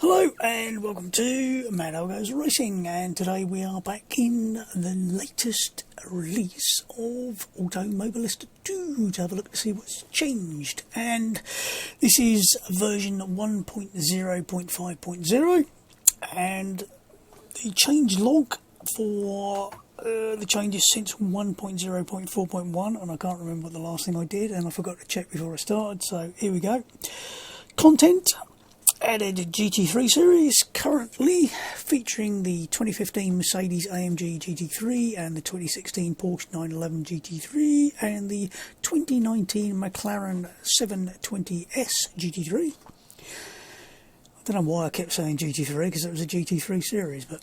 Hello and welcome to Mad Owl Goes Racing, and today we are back in the latest release of Automobilist 2 to have a look to see what's changed. And this is version 1.0.5.0, and the change log for the changes since 1.0.4.1, and I can't remember what the last thing I did, and I forgot to check before I started, so here we go. Content: added GT3 series, currently featuring the 2015 Mercedes AMG GT3 and the 2016 Porsche 911 GT3 and the 2019 McLaren 720S GT3. I don't know why I kept saying GT3 because it was a GT3 series, but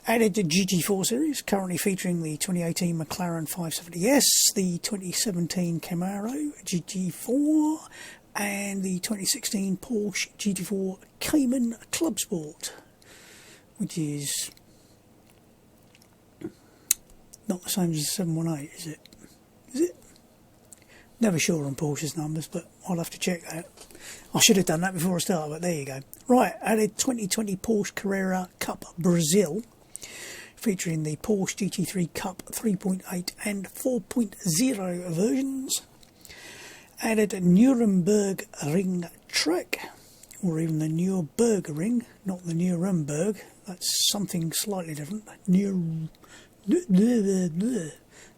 added the GT4 series, currently featuring the 2018 McLaren 570S, the 2017 Camaro GT4 and the 2016 Porsche GT4 Cayman ClubSport, which is not the same as the 718, is it? Is it? Never sure on Porsche's numbers, but I'll have to check that. I should have done that before I started, but there you go. Right, added 2020 Porsche Carrera Cup Brazil, featuring the Porsche GT3 Cup 3.8 and 4.0 versions. Added Nurburgring track, or even the Nurburgring, not the Nuremberg. That's something slightly different.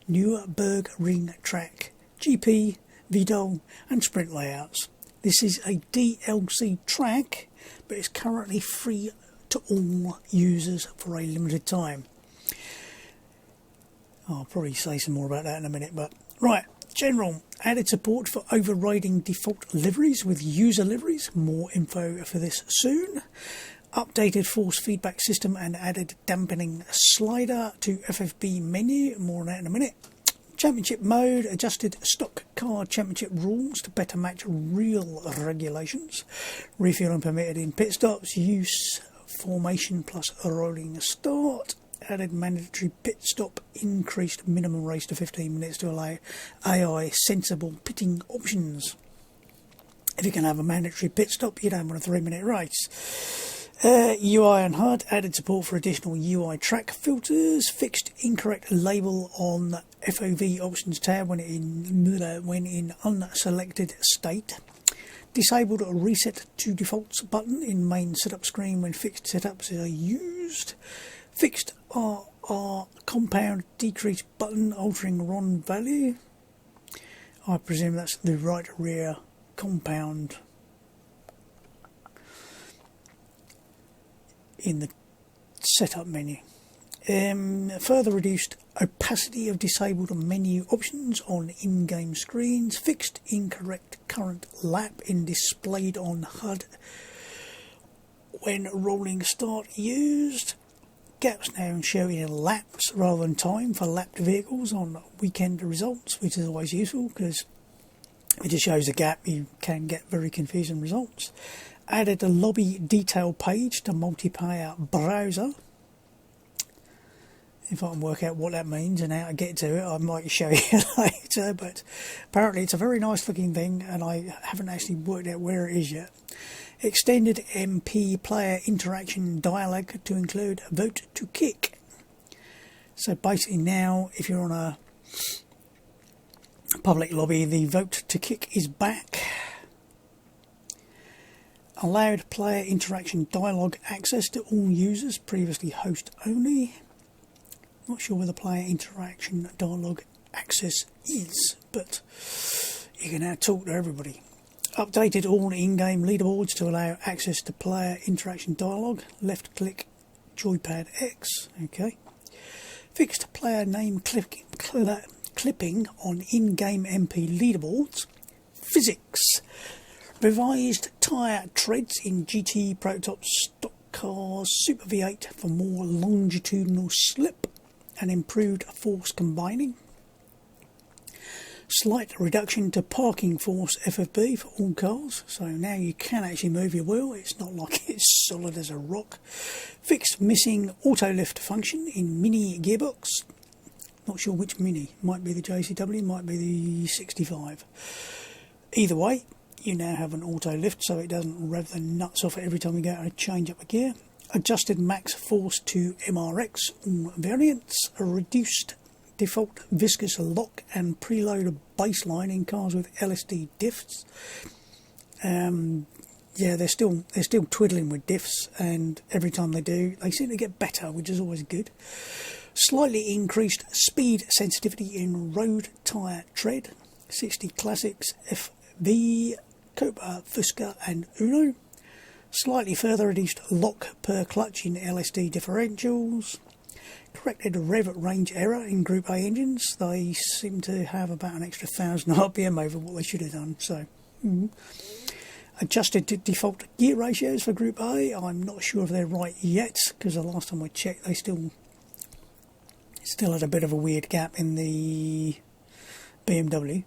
Nurburgring track, GP, Vidal and Sprint layouts. This is a DLC track, but it's currently free to all users for a limited time. I'll probably say some more about that in a minute, but right. General: added support for overriding default liveries with user liveries. More info for this soon. Updated force feedback system and added dampening slider to FFB menu. More on that in a minute. Championship mode: adjusted stock car championship rules to better match real regulations. Refueling permitted in pit stops. Use formation plus a rolling start. Added mandatory pit stop, increased minimum race to 15 minutes to allow AI sensible pitting options. If you can have a mandatory pit stop, you don't want a 3-minute race. UI and HUD: added support for additional UI track filters. Fixed incorrect label on FOV options tab when in unselected state. Disabled reset to defaults button in main setup screen when fixed setups are used. Fixed RR compound decrease button altering RON value. I presume that's the right rear compound in the setup menu. Further reduced opacity of disabled menu options on in-game screens. Fixed incorrect current lap in displayed on HUD when rolling start used. Gaps now showing in laps rather than time for lapped vehicles on weekend results, which is always useful because if it just shows a gap you can get very confusing results. Added a lobby detail page to multiplayer browser. If I can work out what that means and how to get to it, I might show you later, but apparently it's a very nice looking thing and I haven't actually worked out where it is yet. Extended MP player interaction dialogue to include vote to kick. So basically now, if you're on a public lobby, the vote to kick is back. Allowed player interaction dialogue access to all users, previously host only. Not sure where the player interaction dialogue access is, but you can now talk to everybody. Updated all in-game leaderboards to allow access to player interaction dialogue. Left click joypad X. Okay. Fixed player name clipping on in-game MP leaderboards. Physics: revised tyre treads in GT prototype stock cars Super V8 for more longitudinal slip and improved force combining. Slight reduction to parking force FFB for all cars, so now you can actually move your wheel, it's not like it's solid as a rock. Fixed missing auto lift function in mini gearbox. Not sure which mini, might be the JCW, might be the 65. Either way, You now have an auto lift, so it doesn't rev the nuts off it every time you go to change up a gear. Adjusted max force to MRX all variants. A reduced default viscous lock and preload baseline in cars with LSD diffs. Yeah, they're still twiddling with diffs, and every time they do, they seem to get better, which is always good. Slightly increased speed sensitivity in road tyre tread. 60 Classics, FV, Copa, Fusca and Uno. Slightly further reduced lock per clutch in LSD differentials. Corrected rev range error in Group A engines. They seem to have about an extra 1,000 RPM over what they should have done. So, Adjusted to default gear ratios for Group A. I'm not sure if they're right yet, because the last time I checked, they still had a bit of a weird gap in the BMW.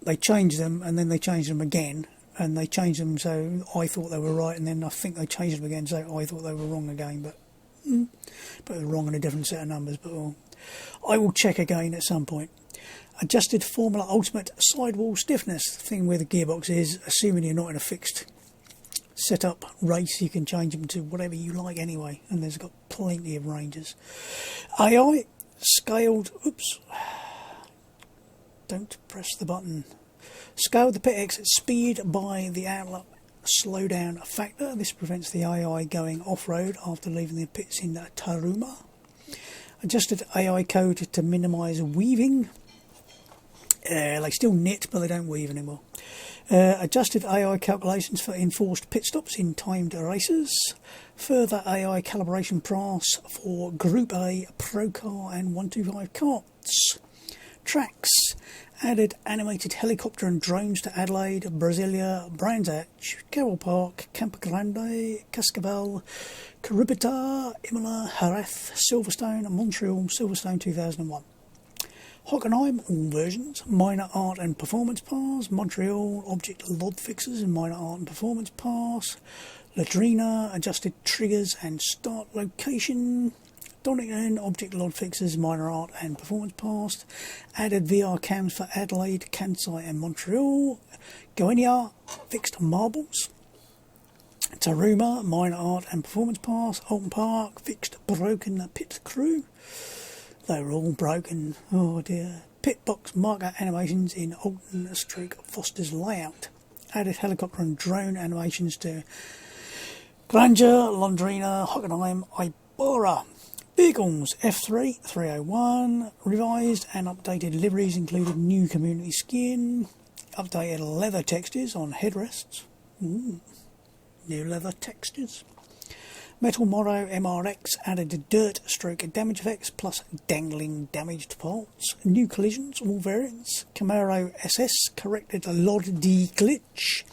They changed them, and then they changed them again, and they changed them so I thought they were right, and then I think they changed them again so I thought they were wrong again, but they're wrong in a different set of numbers. But I will check again at some point. Adjusted Formula Ultimate sidewall stiffness. The thing with the gearbox is, assuming you're not in a fixed setup race, you can change them to whatever you like anyway, and there's got plenty of ranges. AI scaled. Oops. Don't press the button. Scaled the pit exit speed by the outlet slowdown factor. This prevents the AI going off-road after leaving the pits in Taruma. Adjusted AI code to minimise weaving. They still knit, but they don't weave anymore. Adjusted AI calculations for enforced pit stops in timed races. Further AI calibration pass for Group A, Pro Car and 125 carts. Tracks. Added animated helicopter and drones to Adelaide, Brasilia, Brands Hatch, Carroll Park, Campo Grande, Cascavel, Caribita, Imola, Jerez, Silverstone, Montreal, Silverstone 2001. Hockenheim, all versions, minor art and performance pass, Montreal, object load fixes and minor art and performance pass, Ladrina, adjusted triggers and start location, Donington, object load fixes, minor art and performance pass, added VR cams for Adelaide, Kansai and Montreal, Goinia, fixed marbles, Taruma, minor art and performance pass, Alton Park, fixed broken pit crew. They were all broken. Oh dear. Pit box marker animations in Alton Foster's layout. Added helicopter and drone animations to Granger, Londrina, Hockenheim, Ibora. Vehicles F3 301. Revised and updated liveries included new community skin. Updated leather textures on headrests. New leather textures. Metal Moro MRX added dirt stroke damage effects plus dangling damaged parts. New collisions, all variants. Camaro SS corrected a LOD D glitch.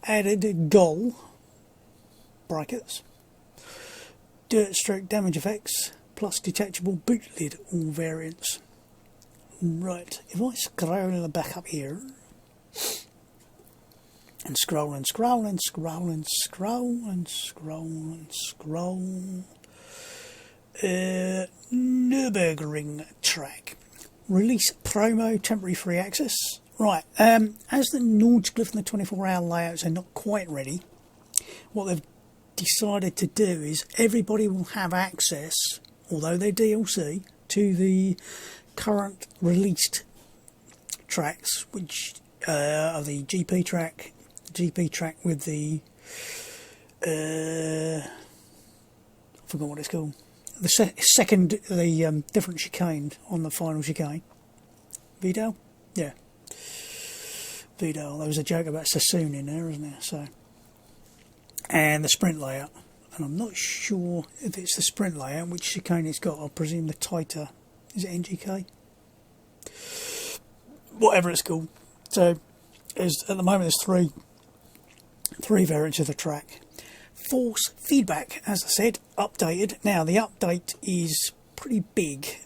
Added goal brackets. Dirt stroke damage effects plus detachable boot lid, all variants. Right, if I scroll back up here and scroll and scroll and scroll and scroll and scroll and scroll. Nurburgring track. Release promo, temporary free access. Right, as the Nordsglyph and the 24-hour layouts are not quite ready, what they've decided to do is everybody will have access, although they're DLC, to the current released tracks, which are the GP track with the I forgot what it's called. The different chicane on the final chicane. Vidal? Yeah. Vidal. There was a joke about Sassoon in there, isn't there? So, and the sprint layout. And I'm not sure if it's the sprint layout, which chicane it's got. I presume the tighter. Is it NGK? Whatever it's called. So, at the moment there's three variants of the track. Force feedback, as I said, updated. Now the update is pretty big.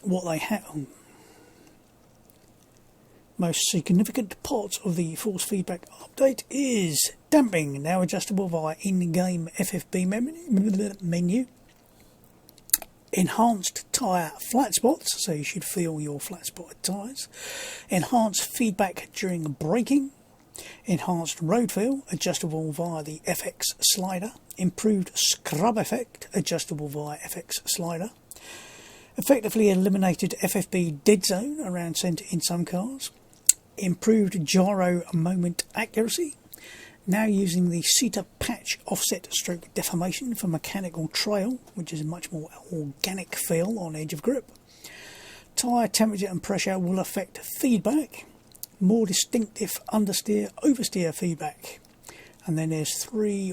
What they have, most significant part of the force feedback update is damping, now adjustable via in-game FFB menu. Enhanced tyre flat spots, so you should feel your flat spotted tyres. Enhanced feedback during braking. Enhanced road feel, adjustable via the FX slider. Improved scrub effect, adjustable via FX slider. Effectively eliminated FFB dead zone around centre in some cars. Improved gyro moment accuracy. Now using the CETA patch offset stroke deformation for mechanical trail, which is a much more organic feel on edge of grip. Tyre temperature and pressure will affect feedback. More distinctive understeer, oversteer feedback. And then there's three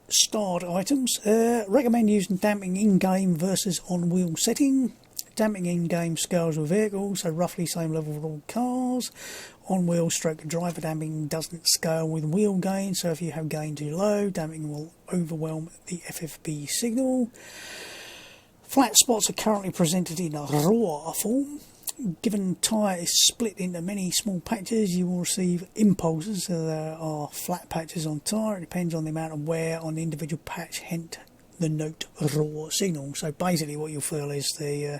starred items. Recommend using damping in-game versus on-wheel setting. Damping in-game scales with vehicles, so roughly same level for all cars. On-wheel stroke driver damping doesn't scale with wheel gain, so if you have gain too low, damping will overwhelm the FFB signal. Flat spots are currently presented in a raw form. Given tyre is split into many small patches, you will receive impulses. So there are flat patches on tyre. It depends on the amount of wear on the individual patch, hence the note raw signal. So basically what you'll feel is the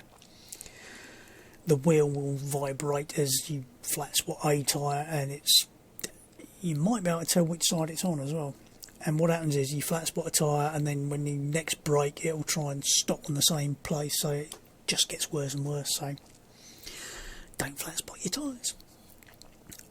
wheel will vibrate as you flat spot a tyre, and you might be able to tell which side it's on as well. And what happens is you flat spot a tyre, and then when you next brake it'll try and stop on the same place, so it just gets worse and worse. So don't flat spot your tyres.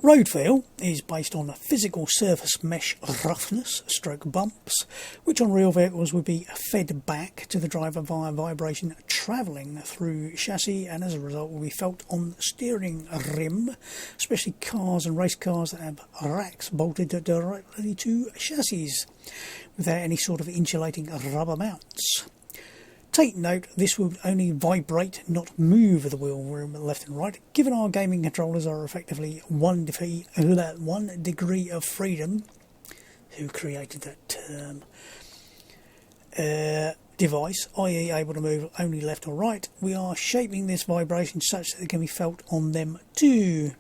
Road feel is based on a physical surface mesh roughness stroke bumps, which on real vehicles would be fed back to the driver via vibration travelling through chassis, and as a result will be felt on steering rim, especially cars and race cars that have racks bolted directly to chassis without any sort of insulating rubber mounts. Take note, this will only vibrate, not move the wheel rim left and right. Given our gaming controllers are effectively one degree of freedom, who created that term, device, i.e. able to move only left or right, we are shaping this vibration such that it can be felt on them too.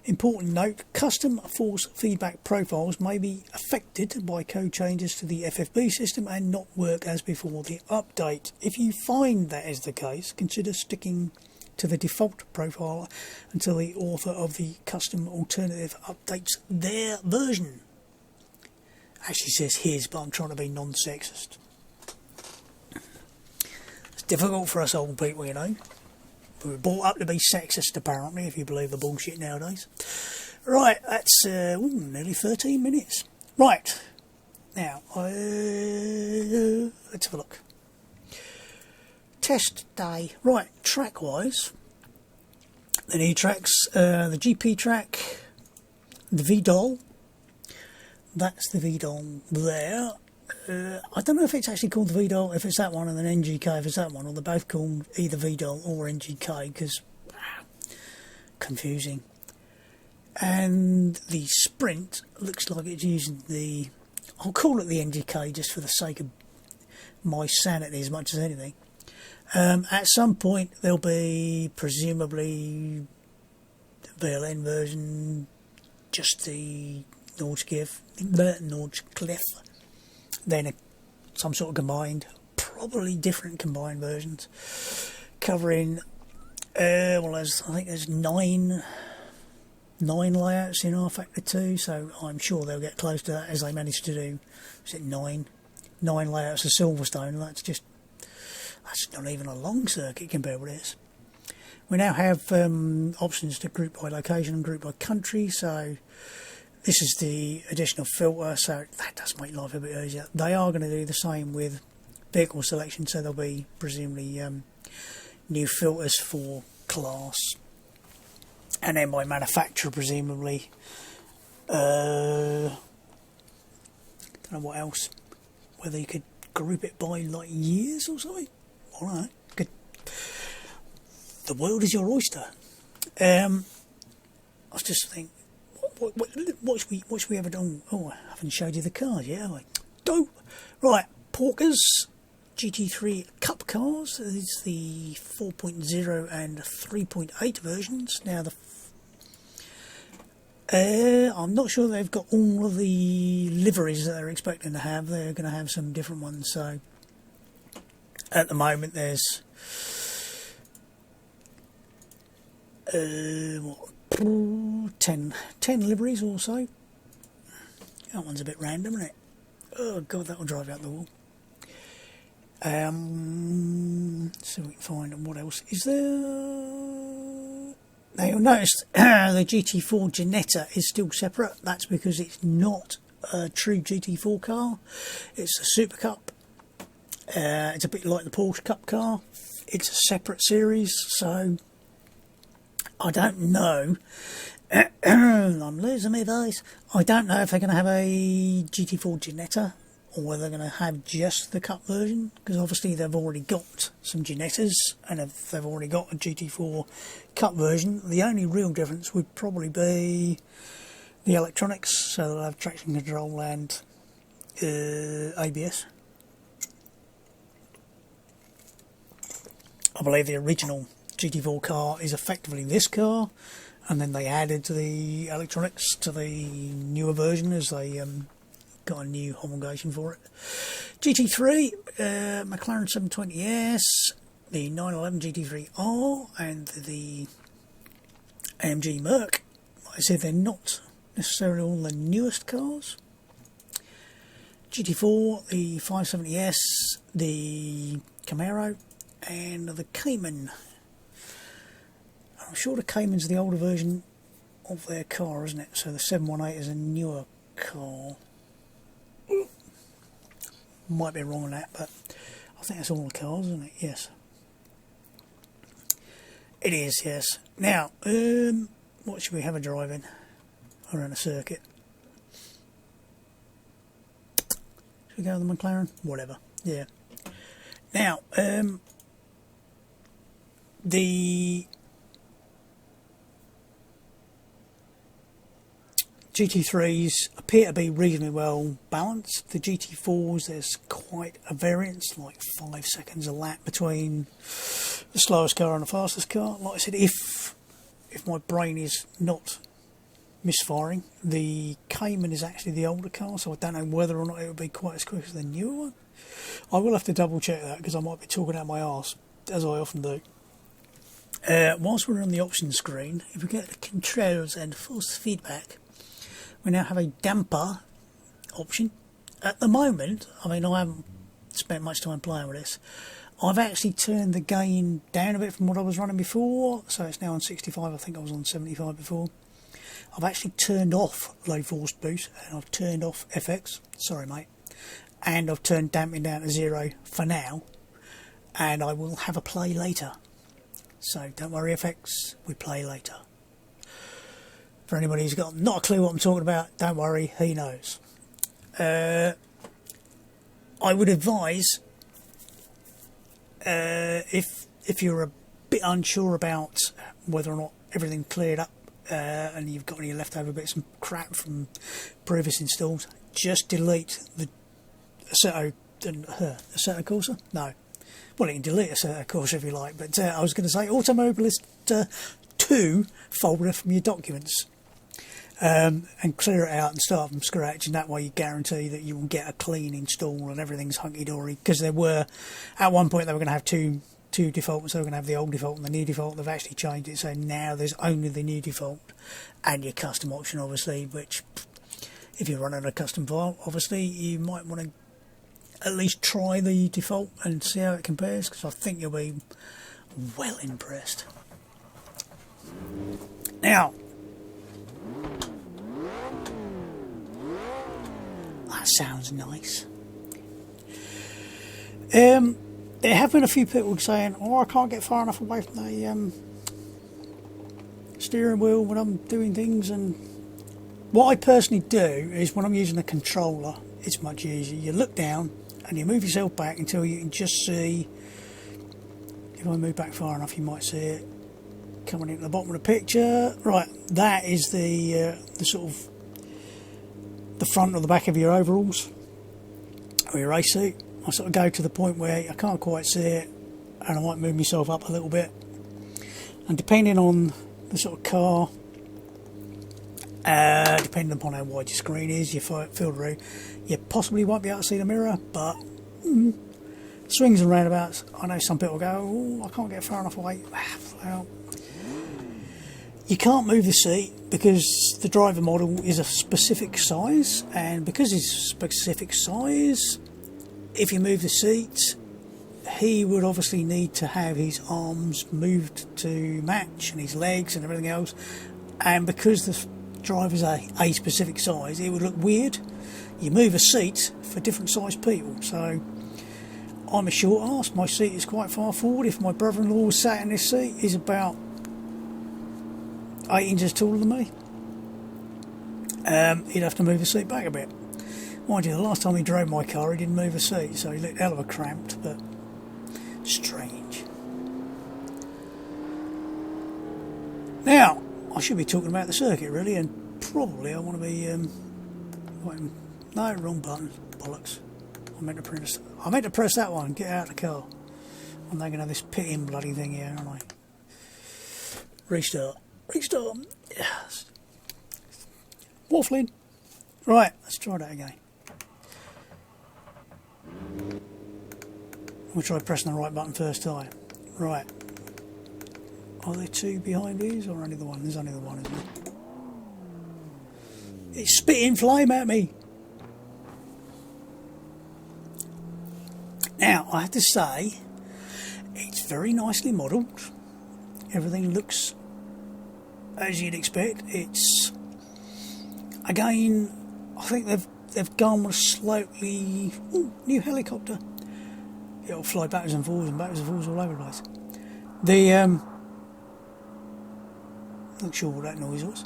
Important note, custom force feedback profiles may be affected by code changes to the FFB system and not work as before the update. If you find that is the case, consider sticking to the default profile until the author of the custom alternative updates their version. Actually says his, but I'm trying to be non-sexist. It's difficult for us old people, you know. We were brought up to be sexist, apparently, if you believe the bullshit nowadays. Right, that's nearly 13 minutes. Right, now, let's have a look. Test day. Right, track-wise, the new tracks, the GP track, the VDOL. That's the VDOL there. I don't know if it's actually called the VDOL, if it's that one, and then NGK if it's that one, or they're both called either VDOL or NGK, because confusing. And the Sprint looks like it's using the, I'll call it the NGK just for the sake of my sanity as much as anything. At some point there'll be presumably the VLN version, just the Nordschleife, then some sort of combined, probably different combined versions, covering I think there's nine layouts in R-Factor 2, so I'm sure they'll get close to that, as they managed to do. Is it nine layouts of Silverstone? That's not even a long circuit compared with this. We now have options to group by location and group by country, so this is the additional filter, so that does make life a bit easier. They are going to do the same with vehicle selection, so there'll be presumably new filters for class, and then by manufacturer presumably. Don't know what else, whether you could group it by like years or something. Alright, good. The world is your oyster. I was just thinking, what should we ever done? Oh, I haven't showed you the cars yet, have I? Dope. Right, Porsche GT3 Cup cars. This is the 4.0 and 3.8 versions. Now I'm not sure they've got all of the liveries that they're expecting to have. They're going to have some different ones. So at the moment there's 10 liveries or so. That one's a bit random, isn't it? Oh god, that will drive out the wall. So we can find what else is there. Now you'll notice the GT4 Ginetta is still separate. That's because it's not a true GT4 car. It's a Super Cup. It's a bit like the Porsche Cup car. It's a separate series, so I don't know. I'm losing my voice. I don't know if they're going to have a GT4 Ginetta or whether they're going to have just the Cup version, because obviously they've already got some Ginettas and if they've already got a GT4 Cup version, the only real difference would probably be the electronics, so they'll have traction control and ABS. I believe the original GT4 car is effectively this car, and then they added the electronics to the newer version as they got a new homologation for it. GT3, McLaren 720S, the 911 GT3R, and the AMG Merc. Like I said, they're not necessarily all the newest cars. GT4, the 570S, the Camaro, and the Cayman. I'm sure the Cayman's the older version of their car, isn't it? So the 718 is a newer car. Might be wrong on that, but I think that's all the cars, isn't it? Yes. It is, yes. Now, what should we have a drive in? Around a circuit. Should we go with the McLaren? Whatever. Yeah. Now, the GT3s appear to be reasonably well balanced. The GT4s, there's quite a variance, like 5 seconds a lap between the slowest car and the fastest car. Like I said, if my brain is not misfiring, the Cayman is actually the older car, so I don't know whether or not it would be quite as quick as the newer one. I will have to double check that because I might be talking out my arse, as I often do. Whilst we're on the options screen, if we get the controls and force feedback, we now have a damper option. At the moment, I mean, I haven't spent much time playing with this. I've actually turned the gain down a bit from what I was running before, so it's now on 65. I think I was on 75 before. I've actually turned off low force boost and I've turned off FX. Sorry, mate. And I've turned damping down to 0 for now, and I will have a play later. So don't worry, FX, we play later. For anybody who's got not a clue what I'm talking about, don't worry, he knows. I would advise, if you're a bit unsure about whether or not everything cleared up and you've got any leftover bits of crap from previous installs, just delete the Assetto Corsa? No. Well, you can delete Assetto Corsa if you like, but I was going to say Automobilist 2 folder from your documents. And clear it out and start from scratch, and that way you guarantee that you will get a clean install and everything's hunky-dory, because there were, at one point they were going to have two defaults. They were going to have the old default and the new default. They've actually changed it, so now there's only the new default and your custom option, obviously, which if you're running a custom file, obviously you might want to at least try the default and see how it compares, because I think you'll be well impressed. Now, that sounds nice. There have been a few people saying, "Oh, I can't get far enough away from the steering wheel when I'm doing things." And what I personally do is, when I'm using a controller, it's much easier. You look down and you move yourself back until you can just see. If I move back far enough, you might see it coming into the bottom of the picture. Right, that is the sort of the front or the back of your overalls or your race suit. I sort of go to the point where I can't quite see it, and I might move myself up a little bit, and depending on the sort of car Depending upon how wide your screen is, your field of view, you possibly won't be able to see the mirror, but swings and roundabouts, I know some people go, oh, I can't get far enough away. Well, you can't move the seat because the driver model is a specific size, and because it's a specific size, if you move the seat, he would obviously need to have his arms moved to match and his legs and everything else, and because the driver's a specific size, it would look weird. You move a seat for different sized people, so I'm a short arse, my seat is quite far forward. If my brother-in-law was sat in this seat, he's about 8 inches taller than me. He'd have to move the seat back a bit. Mind you, the last time he drove my car, he didn't move the seat, so he looked hell of a cramped, but strange. Now, I should be talking about the circuit really, and probably I want to be no, wrong button, bollocks. I meant to press that one, get out of the car. I'm not going to have this pitting bloody thing here, aren't I? Restart. Yes. Waffling. Right, let's try that again. We'll try pressing the right button first time. Right. Are there two behind these or only the one? There's only the one, isn't there? It's spitting flame at me. Now, I have to say, it's very nicely modelled. Everything looks as you'd expect. It's, again, I think they've gone with slightly... Ooh, new helicopter. It'll fly backwards and forwards all over the place. Not sure what that noise was.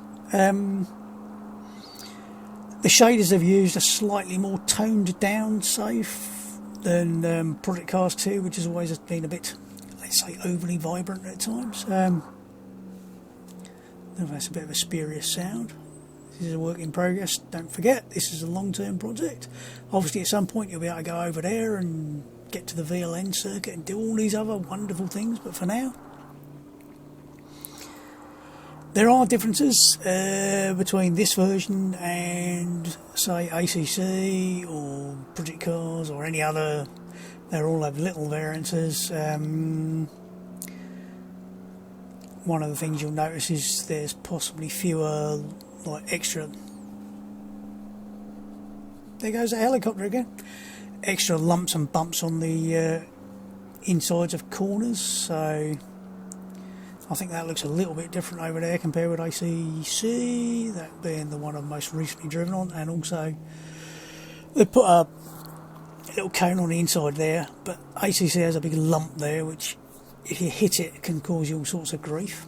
The shaders they've used are slightly more toned down, safe than Project Cars 2, which has always been a bit, let's say, overly vibrant at times. That's a bit of a spurious sound. This is a work in progress. Don't forget, this is a long-term project. Obviously, at some point, you'll be able to go over there and get to the VLN circuit and do all these other wonderful things. But for now, there are differences between this version and, say, ACC or Project Cars or any other. They all have little variances. One of the things you'll notice is there's possibly fewer, like, extra... There goes a helicopter again. Extra lumps and bumps on the insides of corners, so I think that looks a little bit different over there compared with ACC, that being the one I've most recently driven on, and also they put a little cone on the inside there, but ACC has a big lump there which, if you hit it, can cause you all sorts of grief.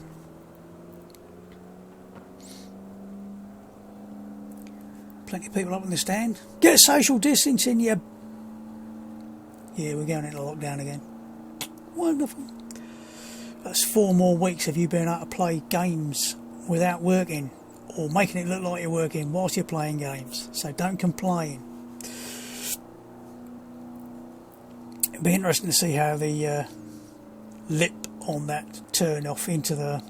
Plenty of people up in the stand. Get social distancing, you... Yeah, we're going into lockdown again. Wonderful. That's 4 more weeks of you being able to play games without working, or making it look like you're working whilst you're playing games. So don't complain. It'll be interesting to see how the lip on that turn off into the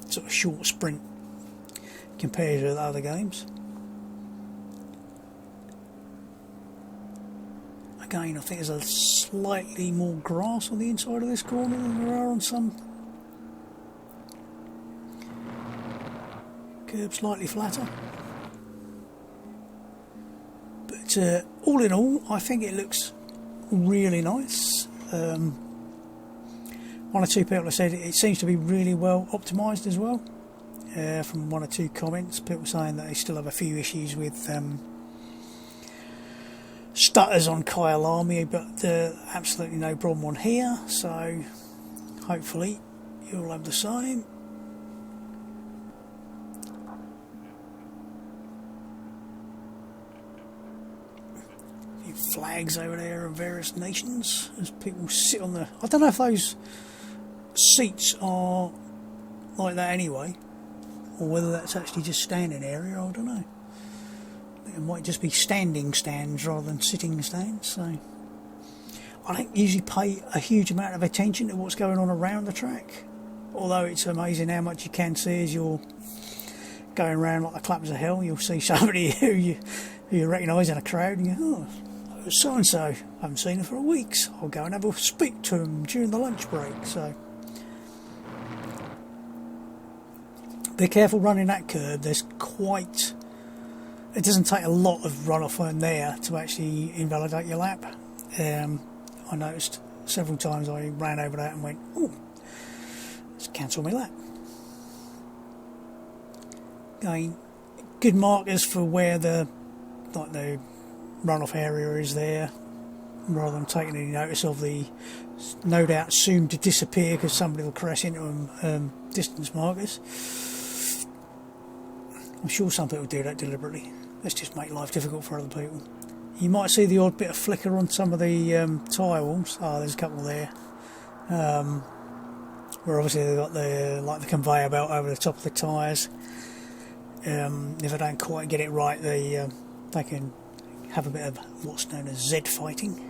sort of short sprint compared to the other games. Again, I think there's a slightly more grass on the inside of this corner than there are on some. Curb slightly flatter. But all in all, I think it looks really nice. One or two people have said it seems to be really well optimised as well. From 1 or 2 comments, people saying that they still have a few issues with stutters on IIyama, but absolutely no problem on here, so hopefully you'll have the same. A few flags over there of various nations as people sit on the... I don't know if those seats are like that anyway, or whether that's actually just standing area, I don't know. It might just be standing stands rather than sitting stands, so I don't usually pay a huge amount of attention to what's going on around the track, although it's amazing how much you can see as you're going around like the clappers of hell. You'll see somebody who you recognise in a crowd and you go, oh, so and so, I haven't seen her for weeks. I'll go and have a speak to him during the lunch break. So be careful running that curb. There's quite, it doesn't take a lot of runoff on there to actually invalidate your lap. I noticed several times I ran over that and went, oh, let's cancel my lap. Again, good markers for where the runoff area is there, rather than taking any notice of the no doubt soon to disappear because somebody will crash into them distance markers. I'm sure some people do that deliberately. Let's just make life difficult for other people. You might see the odd bit of flicker on some of the tyre walls. Oh, there's a couple there. Where obviously they've got the conveyor belt over the top of the tyres. If I don't quite get it right, they can have a bit of what's known as Z fighting.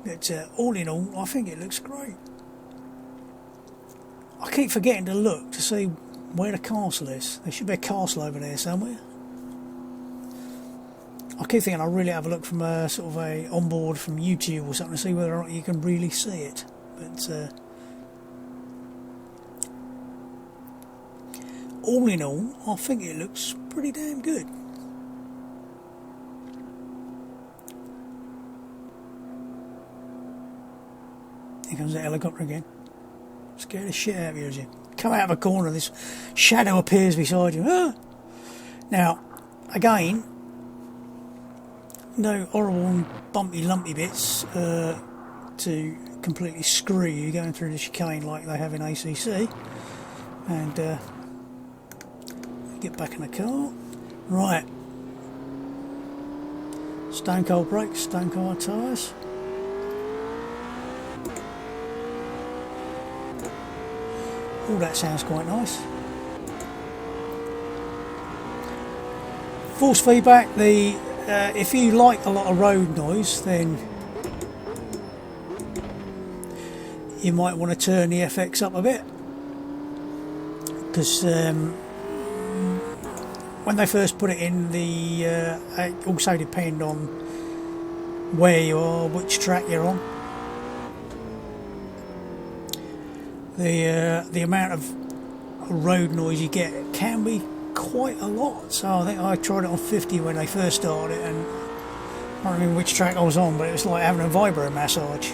But all in all, I think it looks great. I keep forgetting to look to see where the castle is. There should be a castle over there somewhere. I keep thinking I'll really have a look from a sort of a onboard from YouTube or something to see whether or not you can really see it. But all in all, I think it looks pretty damn good. Here comes the helicopter again. Scare the shit out of you as you come out of a corner. This shadow appears beside you. Ah! Now, again, no horrible and bumpy, lumpy bits to completely screw you going through the chicane like they have in ACC. And get back in the car. Right. Stone cold brakes, stone cold tyres. Oh, that sounds quite nice. Force feedback. If you like a lot of road noise, then you might want to turn the FX up a bit, because when they first put it in, it also depends on where you are, which track you're on. The amount of road noise you get can be quite a lot. So I think I tried it on 50 when they first started, and I don't remember which track I was on, but it was like having a vibro massage.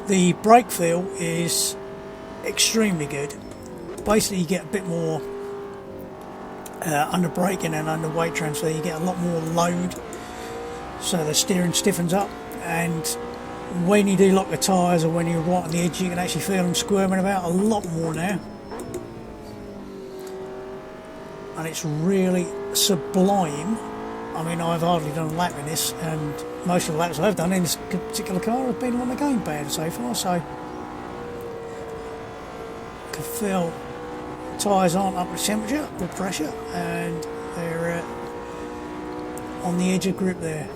The brake feel is extremely good. Basically, you get a bit more under braking and under weight transfer. You get a lot more load, so the steering stiffens up, and when you do lock the tyres or when you're right on the edge, you can actually feel them squirming about a lot more now. And it's really sublime. I mean, I've hardly done a lap in this, and most of the laps I've done in this particular car have been on the gamepad so far, so I can feel the tyres aren't up to temperature or pressure, and they're on the edge of grip there.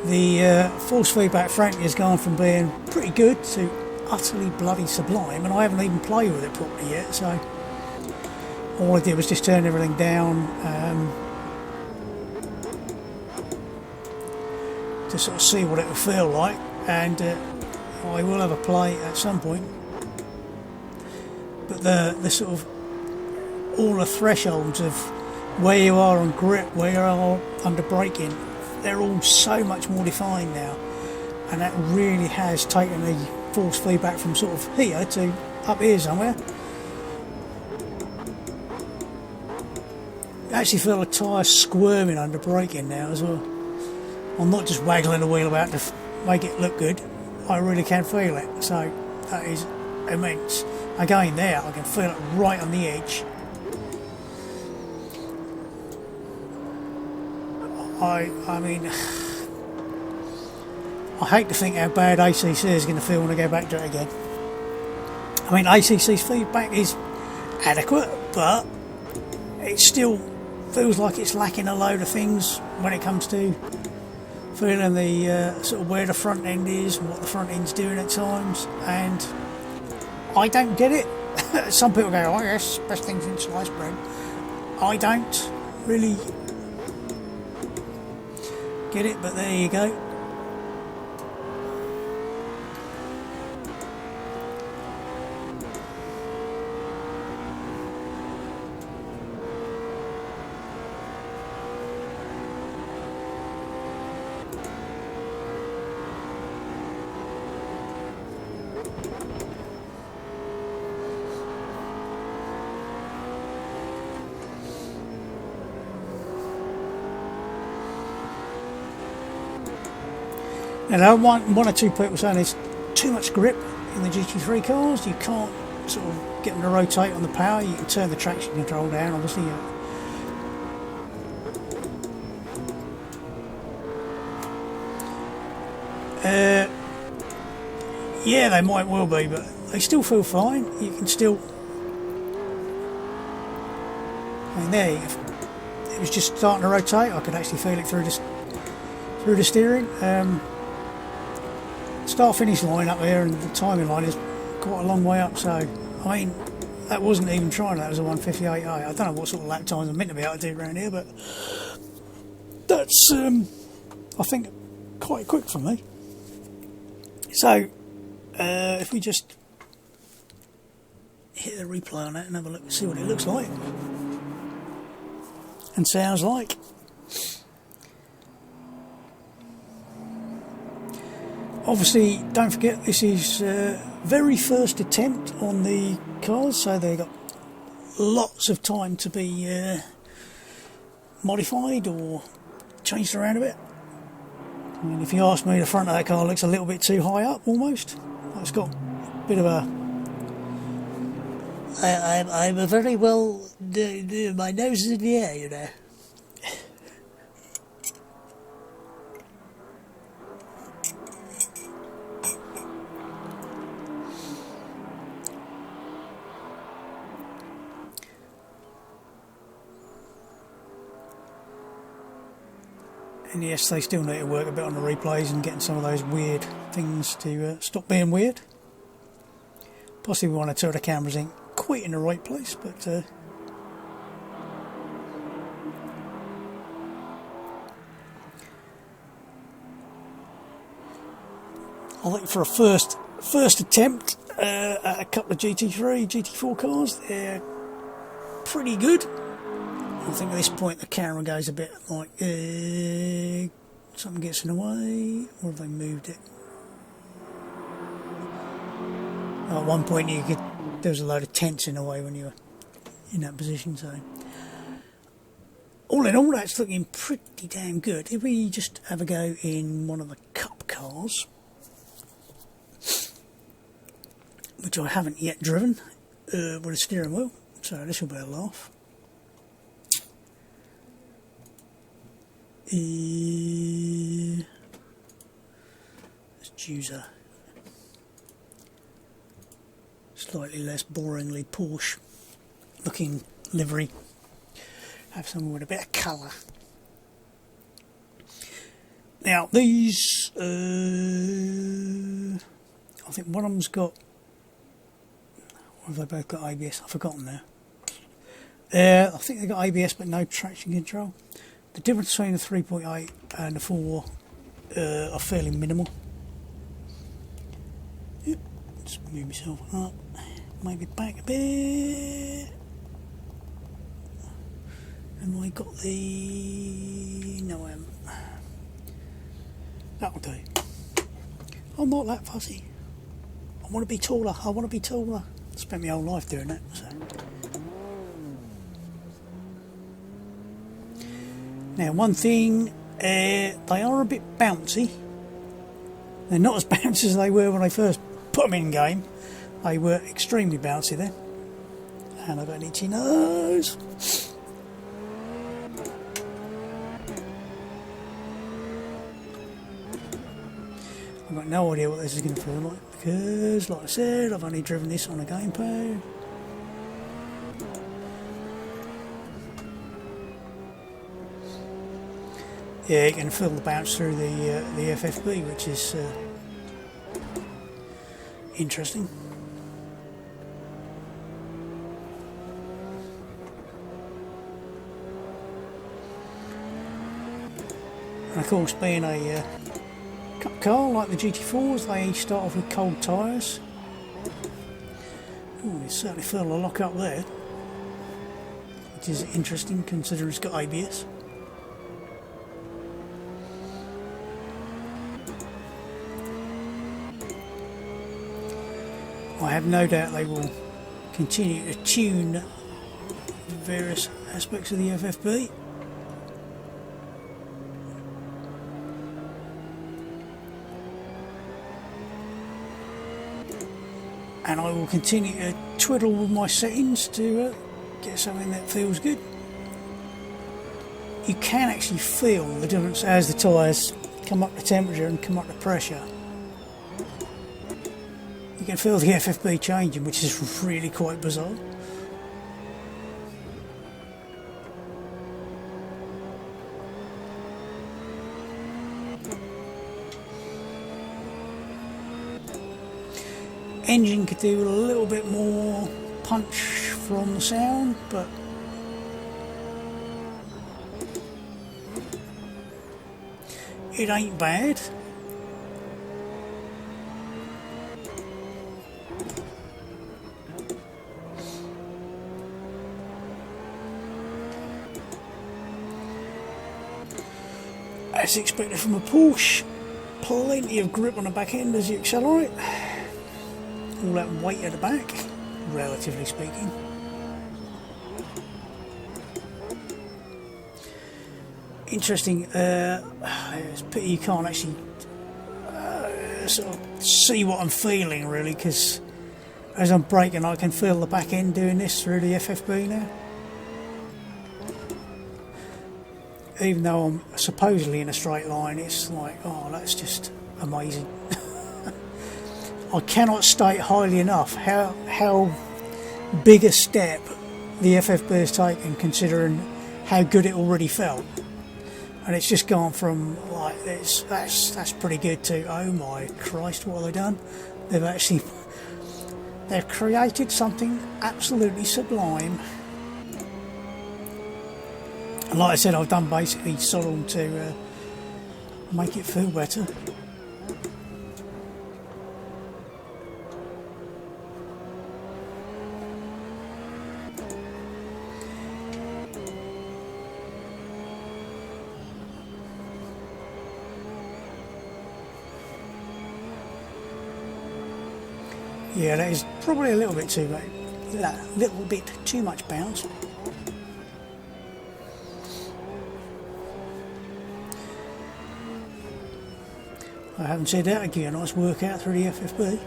The force feedback frankly has gone from being pretty good to utterly bloody sublime, and I haven't even played with it properly yet, so all I did was just turn everything down to sort of see what it would feel like, and I will have a play at some point. But the sort of all the thresholds of where you are on grip, where you are under braking, they're all so much more defined now, and that really has taken the force feedback from sort of here to up here somewhere. You actually feel the tyre squirming under braking now as well. I'm not just waggling the wheel about to make it look good, I really can feel it, so that is immense. Again there, I can feel it right on the edge. I mean, I hate to think how bad ACC is going to feel when I go back to it again. I mean, ACC's feedback is adequate, but it's still feels like it's lacking a load of things when it comes to feeling the sort of where the front end is and what the front end's doing at times, and I don't get it. Some people go, oh yes, best things in sliced bread. I don't really get it, but there you go. And one or two people saying there's too much grip in the GT3 cars. You can't sort of get them to rotate on the power. You can turn the traction control down, obviously. Yeah, they might well be, but they still feel fine. You can still. I mean, there, if it was just starting to rotate, I could actually feel it through the steering. Start finish line up there, and the timing line is quite a long way up, so I mean that wasn't even trying, that was a 158A. I don't know what sort of lap times I'm meant to be able to do around here, but that's I think quite quick for me. So if we just hit the replay on that and have a look, see what it looks like and sounds like. Obviously, don't forget this is very first attempt on the cars, so they've got lots of time to be modified or changed around a bit. I mean, if you ask me, the front of that car looks a little bit too high up, almost. It's got a bit of a... I'm a very well... my nose is in the air, you know. And yes, they still need to work a bit on the replays and getting some of those weird things to stop being weird. Possibly one or two of the cameras ain't quite in the right place, but I think for a first attempt at a couple of GT3, GT4 cars, they're pretty good. I think at this point the camera goes a bit like something gets in the way, or have they moved it? Oh, at one point there was a load of tents in the way when you were in that position. So all in all, that's looking pretty damn good. If we just have a go in one of the Cup cars, which I haven't yet driven with a steering wheel, so this will be a laugh. Let's choose a slightly less boringly Porsche looking livery. Have something with a bit of colour. Now these, I think one of them's got, or have they both got ABS? I've forgotten now. I think they've got ABS but no traction control. The difference between the 3.8 and the 4 are fairly minimal. Yep, just move myself up, maybe back a bit. And I got the... no I haven't. That'll do. I'm not that fussy. I want to be taller, I want to be taller. I spent my whole life doing that, so. Now one thing, they are a bit bouncy. They're not as bouncy as they were when I first put them in game. They were extremely bouncy then. And I've got an itchy nose. I've got no idea what this is going to feel like because, like I said, I've only driven this on a gamepad. Yeah, you can feel the bounce through the FFB, which is interesting. And of course, being a cup car like the GT4s, they start off with cold tyres. Oh, you certainly feel a lock up there, which is interesting considering it's got ABS. I have no doubt they will continue to tune various aspects of the FFB. And I will continue to twiddle with my settings to get something that feels good. You can actually feel the difference as the tyres come up to temperature and come up to pressure. You can feel the FFB changing, which is really quite bizarre. Engine could do a little bit more punch from the sound, but it ain't bad. As expected from a Porsche, plenty of grip on the back end as you accelerate. All that weight at the back, relatively speaking. Interesting, it's a pity you can't actually sort of see what I'm feeling really, because as I'm braking I can feel the back end doing this through the FFB now. Even though I'm supposedly in a straight line, it's like, oh, that's just amazing. I cannot state highly enough how big a step the FFB has taken, considering how good it already felt. And it's just gone from like this, that's pretty good, to oh my Christ, what have they done? They've created something absolutely sublime. And like I said, I've done basically sod on to make it feel better. Yeah, that is probably a little bit too much bounce. I haven't said that again. Nice workout through the FFB.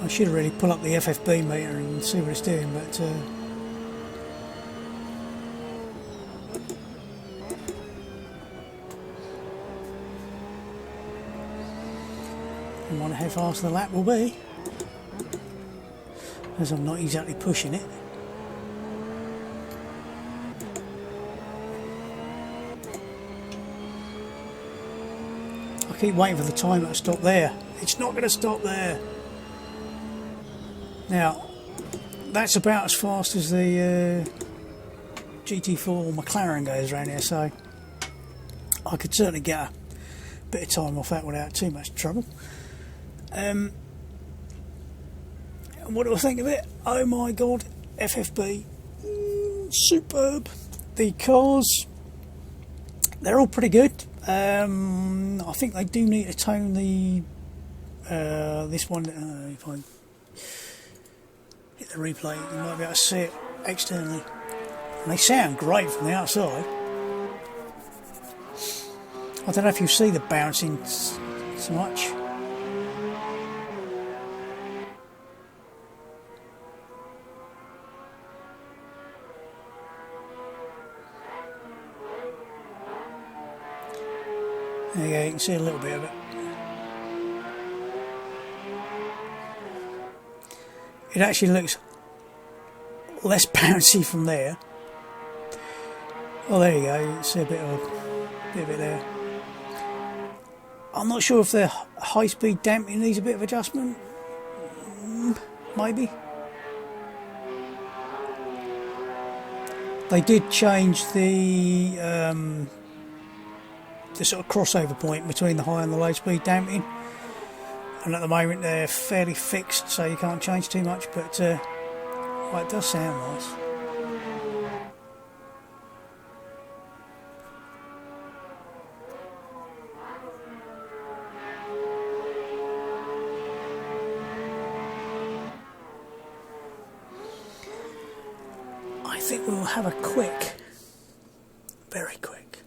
I should really pull up the FFB meter and see what it's doing, but I wonder how fast the lap will be, as I'm not exactly pushing it. I keep waiting for the timer to stop there. It's not going to stop there. Now, that's about as fast as the GT4 McLaren goes around here, so I could certainly get a bit of time off that without too much trouble. What do I think of it? Oh my god, FFB, superb. The cars, they're all pretty good. I think they do need to tone the this one. If I hit the replay, you might be able to see it externally. And they sound great from the outside. I don't know if you see the bouncing so much. There you go, you can see a little bit of it. It actually looks less bouncy from there. Oh, there you go. You see a bit of it there. I'm not sure if the high-speed damping needs a bit of adjustment. Maybe. They did change the sort of crossover point between the high and the low-speed damping, and at the moment they're fairly fixed, so you can't change too much. But well, it does sound nice. I think we'll have a quick, very quick,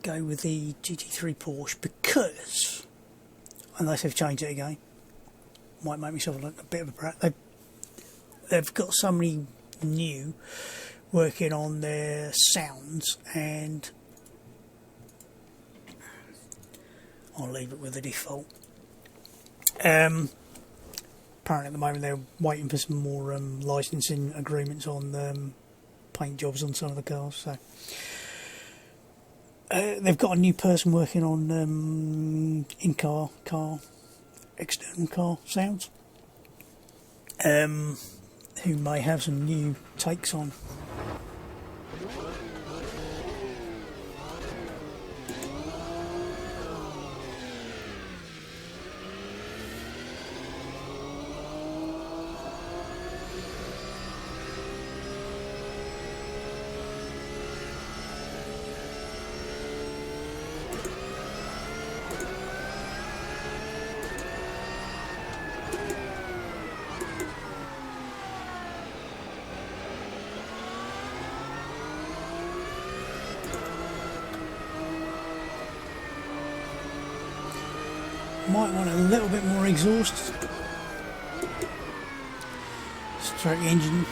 go with the GT3 Porsche, because, unless they've changed it again, might make myself look a bit of a brat. They've got somebody new working on their sounds, and I'll leave it with the default. Apparently at the moment they're waiting for some more licensing agreements on paint jobs on some of the cars. So they've got a new person working on in-car, external car sounds, who may have some new takes on. Might want a little bit more exhaust. Start the engine.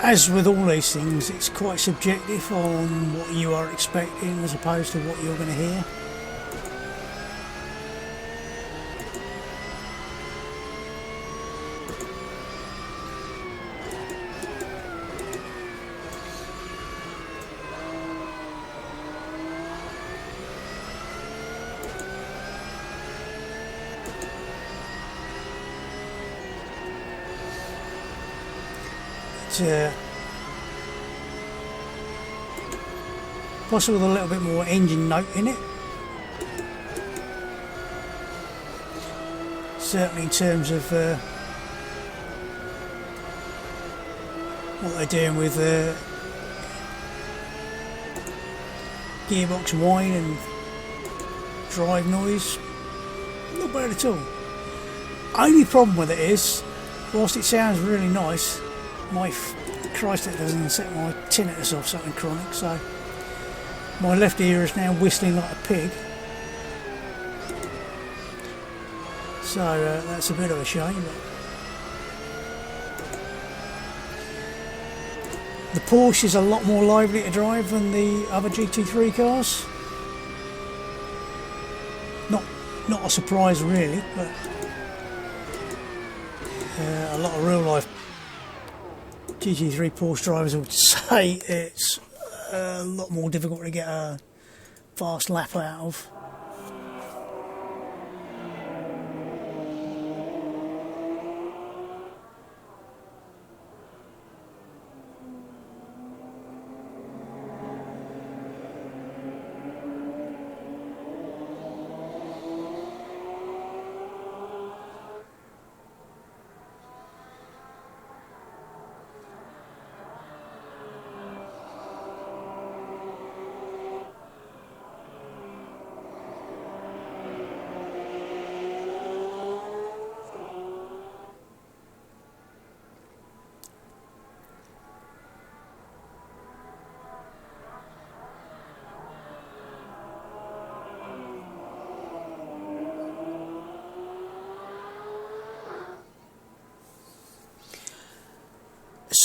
As with all these things, it's quite subjective on what you are expecting as opposed to what you're going to hear. Possibly with a little bit more engine note in it. Certainly in terms of what they're doing with gearbox whine and drive noise. Not bad at all. Only problem with it is, whilst it sounds really nice, Christ, it doesn't set my tinnitus off something chronic, so my left ear is now whistling like a pig. So that's a bit of a shame. The Porsche is a lot more lively to drive than the other GT3 cars. Not a surprise really, but a lot of real life GT3 Porsche drivers would say it's a lot more difficult to get a fast lap out of.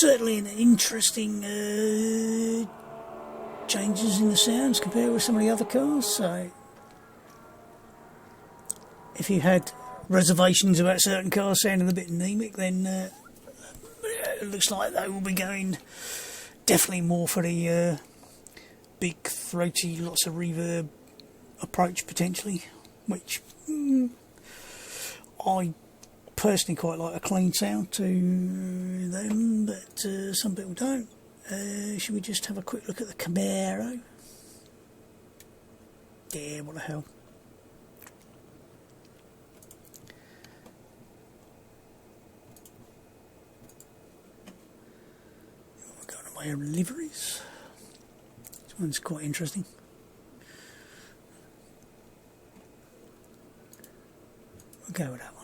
certainly an interesting changes in the sounds compared with some of the other cars. So if you had reservations about certain cars sounding a bit anemic, then it looks like they will be going definitely more for the big, throaty, lots of reverb approach potentially, which I personally quite like a clean sound to them, but some people don't. Should we just have a quick look at the Camaro? Yeah, what the hell. We're going to my own liveries. This one's quite interesting. We'll go with that one.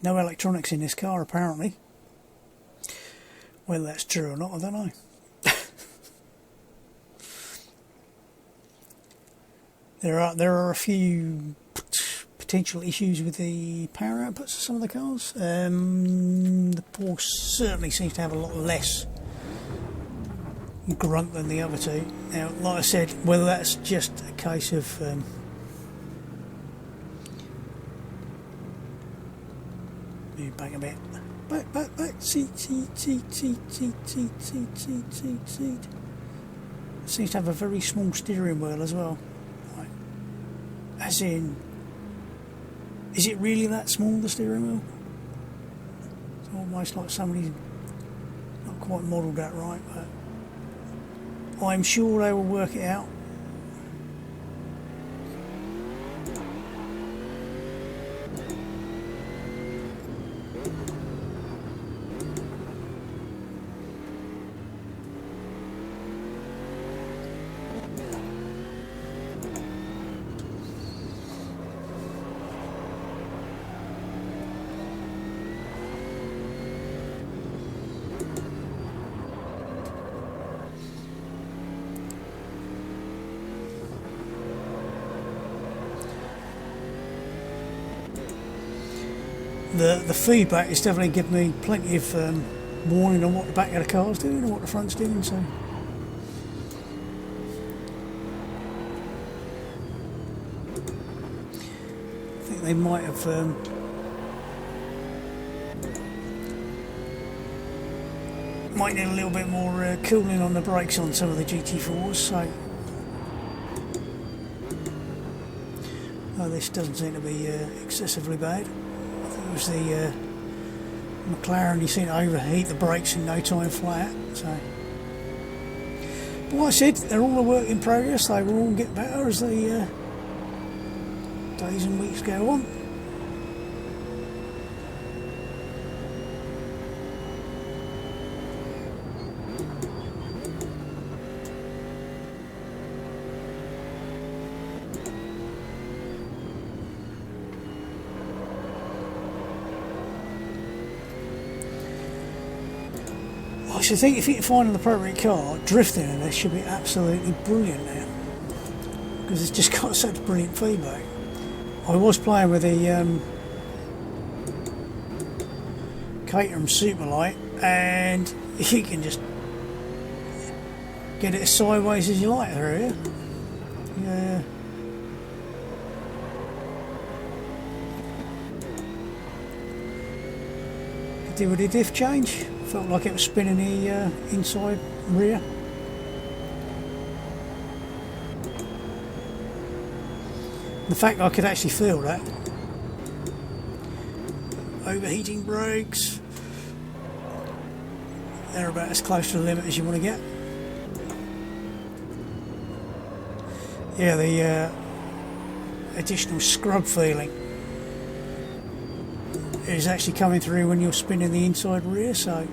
No electronics in this car apparently. Whether that's true or not, I don't know. There are a few potential issues with the power outputs of some of the cars. The Porsche certainly seems to have a lot less grunt than the other two. Now, like I said, whether that's just a case of move back a bit. Back. Seat. Seems to have a very small steering wheel as well. Right. As in, is it really that small, the steering wheel? It's almost like somebody's not quite modelled that right, but I'm sure they will work it out. The feedback is definitely giving me plenty of warning on what the back of the car's doing and what the front's doing. So I think they might have might need a little bit more cooling on the brakes on some of the GT4s. So this doesn't seem to be excessively bad. It was the McLaren, you seem to overheat the brakes in no time flat. So, but like I said, they're all a work in progress. They will all get better as the days and weeks go on. I should think if you can find an appropriate car, drifting in this should be absolutely brilliant now, because it's just got such brilliant feedback. I was playing with the Caterham Superlight, and you can just get it as sideways as you like through here. Yeah. Could do with a diff change. Felt like it was spinning the inside rear. The fact I could actually feel that. Overheating brakes. They're about as close to the limit as you want to get. Yeah, the additional scrub feeling is actually coming through when you're spinning the inside rear, so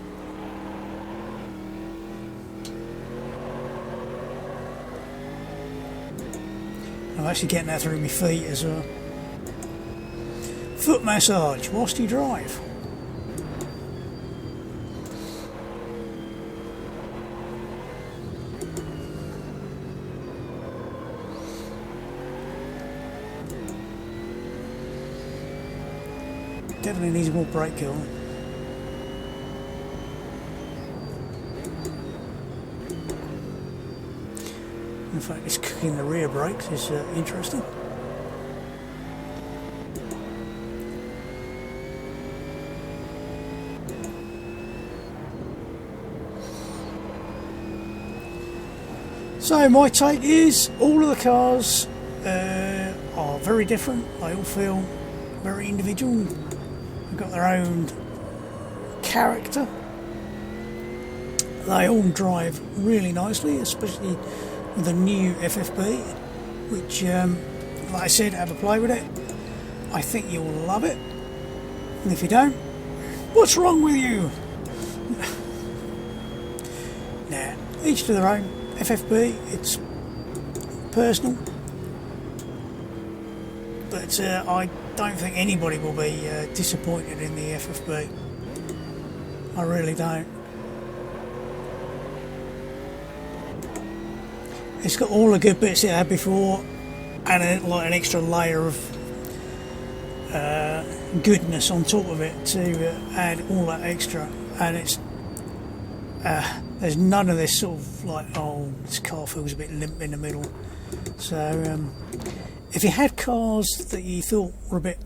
I'm actually getting that through my feet as well. Foot massage whilst you drive. definitely needs more brake cooling. In fact, it's cooking the rear brakes is interesting. So my take is all of the cars are very different. They all feel very individual. They've got their own character. They all drive really nicely, especially with the new FFB, which, like I said, have a play with it. I think you'll love it. And if you don't, what's wrong with you? Nah, each to their own. FFB, it's personal, but I don't think anybody will be disappointed in the FFB. I really don't. It's got all the good bits it had before, and like an extra layer of goodness on top of it to add all that extra, and it's there's none of this sort of like, oh, this car feels a bit limp in the middle. So if you had cars that you thought were a bit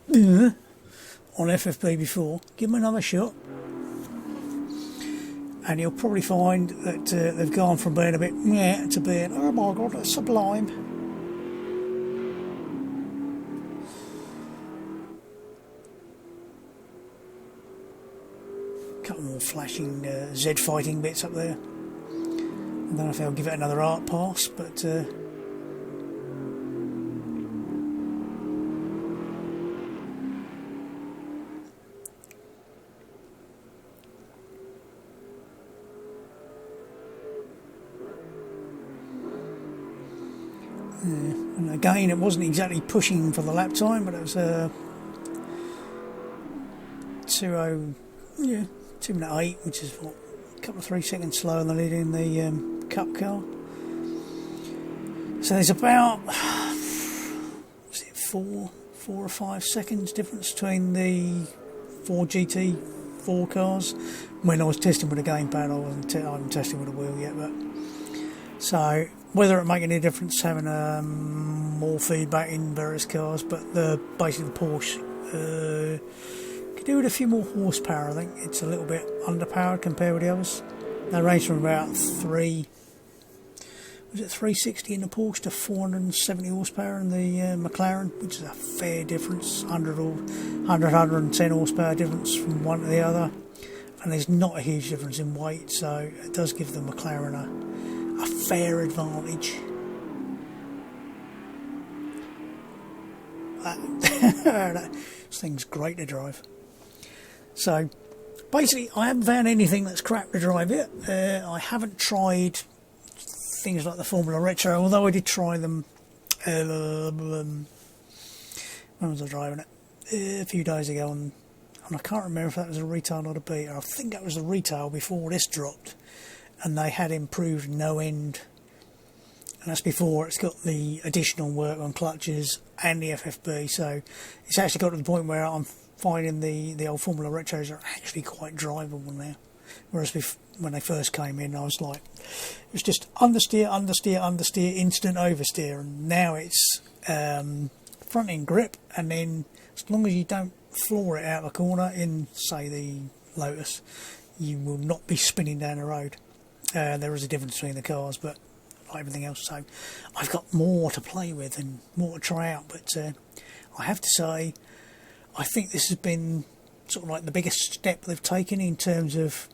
on FFB before, give them another shot, and you'll probably find that they've gone from being a bit meh to being, oh my god, that's sublime. Couple more flashing Z fighting bits up there. I don't know if I'll give it another art pass, but and again, it wasn't exactly pushing for the lap time, but it was 2:08, which is what, a couple of 3 seconds slower than it in the Cup car. So there's about, was it 4 or 5 seconds difference between the 4 GT4 cars. When I was testing with a gamepad, I wasn't testing with a wheel yet, but so whether it make any difference having more feedback in various cars, but basically the Porsche could do with a few more horsepower. I think it's a little bit underpowered compared with the others. They range from about 360 in the Porsche to 470 horsepower in the McLaren, which is a fair difference, 110 horsepower difference from one to the other, and there's not a huge difference in weight, so it does give the McLaren a fair advantage. This thing's great to drive. So basically I haven't found anything that's crap to drive yet. I haven't tried things like the Formula Retro, although I did try them when was I driving it? A few days ago, and I can't remember if that was a retail or a beta. I think that was a retail before this dropped, and they had improved no end, and that's before it's got the additional work on clutches and the FFB. So it's actually got to the point where I'm finding the old Formula Retros are actually quite drivable now, whereas when they first came in I was like, it was just understeer, instant oversteer, and now it's front end grip, and then as long as you don't floor it out of the corner in, say, the Lotus, you will not be spinning down the road. There is a difference between the cars, but like everything else, so I've got more to play with and more to try out, but I have to say I think this has been sort of like the biggest step they've taken in terms of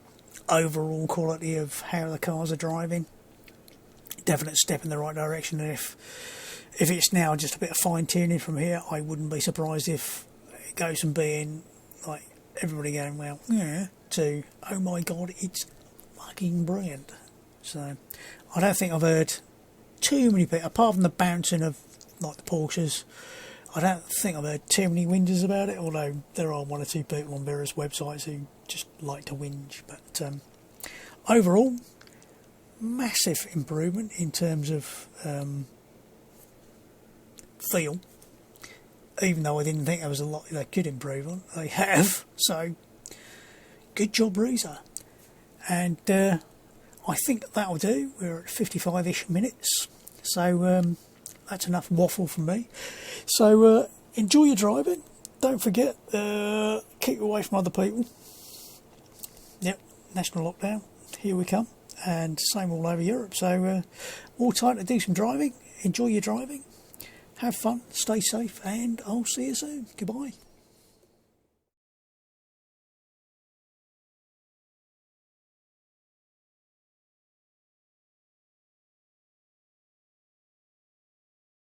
overall quality of how the cars are driving. Definite step in the right direction, and if it's now just a bit of fine tuning from here, I wouldn't be surprised if it goes from being like everybody going, well, yeah, to, oh my god, it's fucking brilliant. So I don't think I've heard too many people, apart from the bouncing of like the Porsches, I don't think I've heard too many whingers about it, although there are one or two people on various websites who just like to whinge. But overall, massive improvement in terms of feel. even though I didn't think there was a lot they could improve on. They have, so good job, Reza. And I think that'll do. We're at 55-ish minutes, so that's enough waffle from me. So enjoy your driving. Don't forget, keep away from other people. Yep, national lockdown, here we come, and same all over Europe. So more time to do some driving. Enjoy your driving. Have fun, stay safe, and I'll see you soon. Goodbye.